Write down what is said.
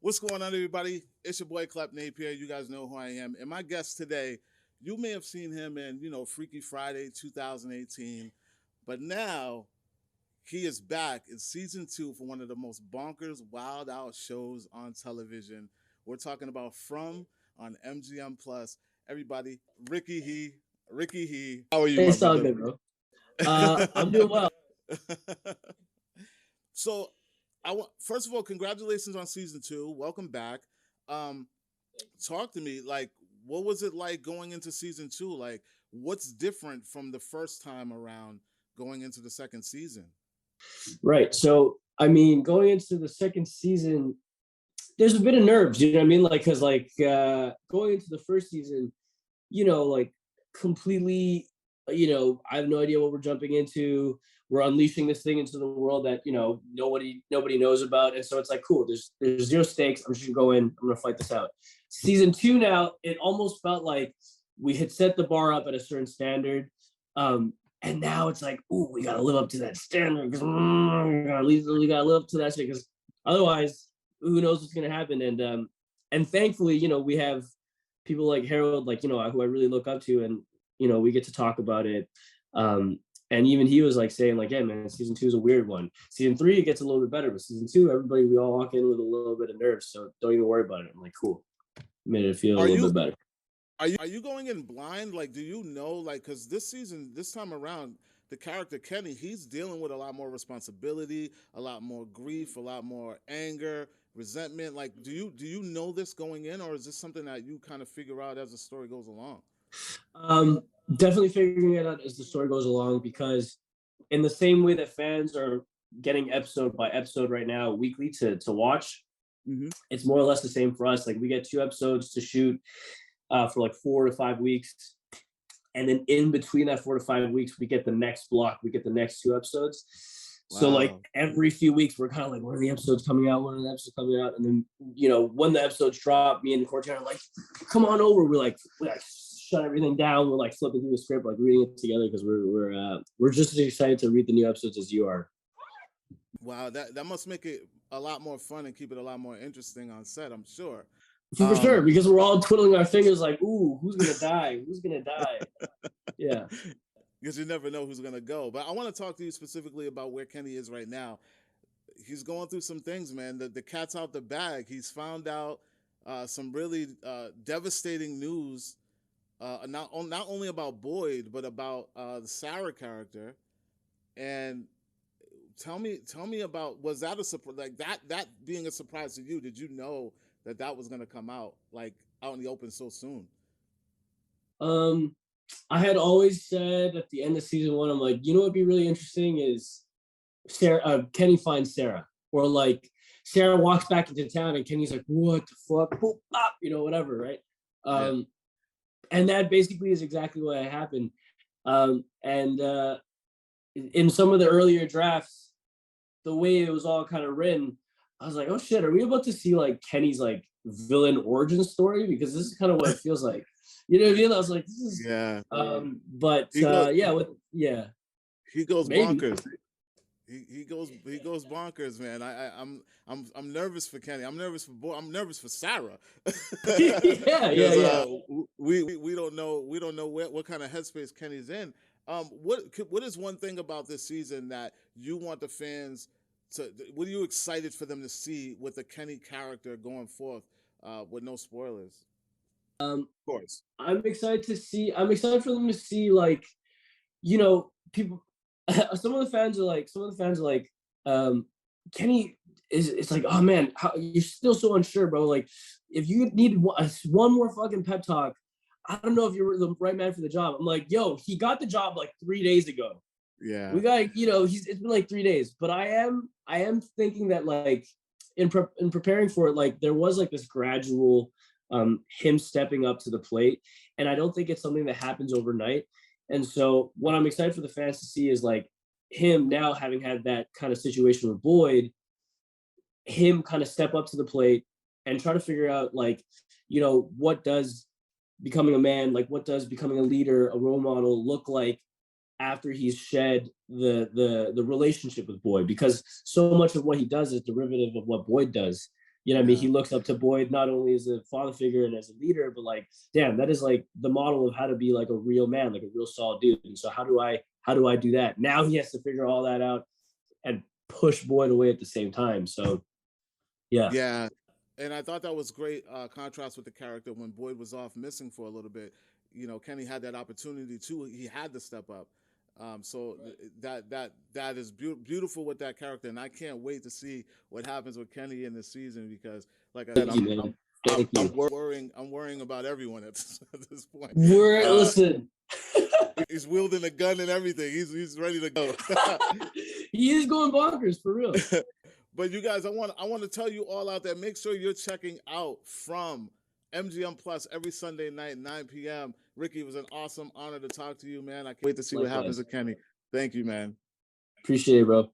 What's going on, everybody? It's your boy Klepcx. You guys know who I am. And my guest today, you may have seen him in, Freaky Friday 2018, but now he is back in season 2 for one of the most bonkers, wild out shows on television. We're talking about From on MGM Plus. Everybody, Ricky He. How are you, my It's all brother? good, bro. I'm doing well. So, first of all, congratulations on season 2. Welcome back. Um, Talk to me. Like, what was it like going into season 2? Like, what's different from the first time around going into the second season? Right. So, I mean, going into the second season, there's a bit of nerves, you know what I mean? Like, because, going into the first season, like completely, I have no idea what we're jumping into. We're unleashing this thing into the world that, nobody knows about. And so it's like, cool, there's zero stakes. I'm just gonna go in, I'm gonna fight this out. Season 2 now, it almost felt like we had set the bar up at a certain standard. And now it's like, ooh, we gotta live up to that standard because we gotta live up to that shit because otherwise, who knows what's gonna happen? And thankfully, we have people like Harold, who I really look up to, and we get to talk about it. And even he was like saying, like, yeah, man, season 2 is a weird one. Season 3 it gets a little bit better, but season 2, we all walk in with a little bit of nerves, so don't even worry about it. I'm like, cool, made it feel a little bit better. Are you going in blind? Like, do you know, like, because this time around, the character Kenny, he's dealing with a lot more responsibility, a lot more grief, a lot more anger, resentment. Like, do you know this going in, or is this something that you kind of figure out as the story goes along? Definitely figuring it out as the story goes along, because in the same way that fans are getting episode by episode right now, weekly to watch, it's more or less the same for us. Like, we get 2 episodes to shoot for like 4 to 5 weeks. And then in between that 4 to 5 weeks, we get the next block. We get the next 2 episodes. Wow. So like every few weeks, we're kind of like, when are the episodes coming out? When are the episodes coming out? And then, when the episodes drop, me and the Cortana are like, come on over. We like shut everything down. We're like flipping through the script, like reading it together, because we're just as excited to read the new episodes as you are. Wow, that must make it a lot more fun and keep it a lot more interesting on set, I'm sure. For sure, because we're all twiddling our fingers like, ooh, who's gonna die? Who's gonna die? Yeah. Because you never know who's gonna go. But I want to talk to you specifically about where Kenny is right now. He's going through some things, man. The cat's out the bag. He's found out some really devastating news, not only about Boyd, but about the Sarah character. And tell me about, was that a surprise? Like that being a surprise to you? Did you know that was going to come out out in the open so soon? I had always said at the end of season 1, I'm like, what'd be really interesting is Kenny finds Sarah, or like Sarah walks back into town and Kenny's like, what the fuck, boop, bop, whatever, right? And that basically is exactly what happened. And in some of the earlier drafts, the way it was all kind of written, I was like, oh shit, are we about to see like Kenny's like villain origin story? Because this is kind of what it feels like. You know what I mean? I was like, this is He goes maybe. bonkers. He goes bonkers, man. I'm nervous for Kenny. I'm nervous for Boyd. I'm nervous for Sarah. Yeah. We don't know what kind of headspace Kenny's in. What is one thing about this season that you want the fans to? What are you excited for them to see with the Kenny character going forth? With no spoilers. Of course. I'm excited for them to see, like, people. Some of the fans are like, Kenny is. It's like, oh man, you're still so unsure, bro. Like, if you need one more fucking pep talk, I don't know if you're the right man for the job. I'm like, yo, he got the job like 3 days ago. Yeah. We got, it's been like 3 days, but I am thinking that, like, in preparing for it, like, there was like this gradual him stepping up to the plate, and I don't think it's something that happens overnight. And so what I'm excited for the fans to see is like him now, having had that kind of situation with Boyd, him kind of step up to the plate and try to figure out, like, what does becoming a man, like, what does becoming a leader, a role model look like after he's shed the relationship with Boyd, because so much of what he does is derivative of what Boyd does. You know what I mean? He looks up to Boyd not only as a father figure and as a leader, but like, damn, that is like the model of how to be like a real man, like a real solid dude. And so how do I do that? Now he has to figure all that out and push Boyd away at the same time. So yeah. Yeah, and I thought that was great contrast with the character when Boyd was off missing for a little bit. You know, Kenny had that opportunity too. He had to step up. So that is beautiful with that character, and I can't wait to see what happens with Kenny in this season because, like I said, Thank you, man. Thank you. I'm worrying about everyone at this point. Listen. He's wielding a gun and everything. He's ready to go. He is going bonkers for real. But you guys, I want to tell you all out there. Make sure you're checking out From MGM Plus every Sunday night, 9 p.m. Ricky, it was an awesome honor to talk to you, man. I can't wait to see what happens with Kenny. Thank you, man. Appreciate it, bro.